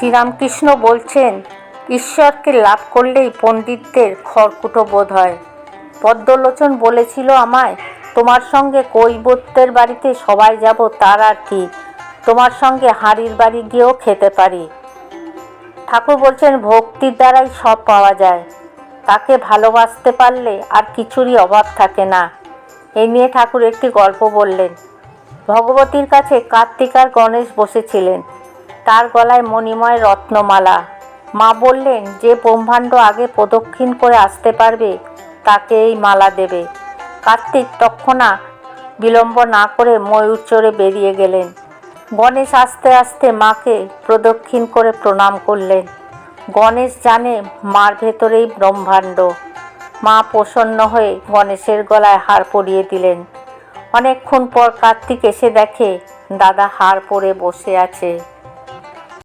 শ্রীরামকৃষ্ণ বলছেন, ঈশ্বরকে লাভ করলেই পণ্ডিতদের খড়কুটো বোধ হয়। পদ্মলোচন বলেছিল আমায়, তোমার সঙ্গে কৈবত্যের বাড়িতে সবাই যাব, তার আর কি, তোমার সঙ্গে হাঁড়ির বাড়ি গিয়েও খেতে পারি। ঠাকুর বলছেন, ভক্তির দ্বারাই সব পাওয়া যায়, তাকে ভালোবাসতে পারলে আর কিছুরই অভাব থাকে না। এই নিয়ে ঠাকুর একটি গল্প বললেন। ভগবতীর কাছে কার্তিক আর গণেশ বসেছিলেন, তার গলায় মণিময় রত্নমালা। মা বললেন, যে ব্রহ্মাণ্ড আগে প্রদক্ষিণ করে আসতে পারবে তাকে এই মালা দেবে। কার্তিক তৎক্ষণাৎ বিলম্ব না করে ময়ূর চড়ে বেরিয়ে গেলেন। গণেশ আস্তে আস্তে মাকে প্রদক্ষিণ করে প্রণাম করলেন। গণেশ জানে মার ভেতরেই ব্রহ্মাণ্ড। মা প্রসন্ন হয়ে গণেশের গলায় হার পরিয়ে দিলেন। অনেকক্ষণ পর কার্তিক এসে দেখে দাদা হার পরে বসে আছে।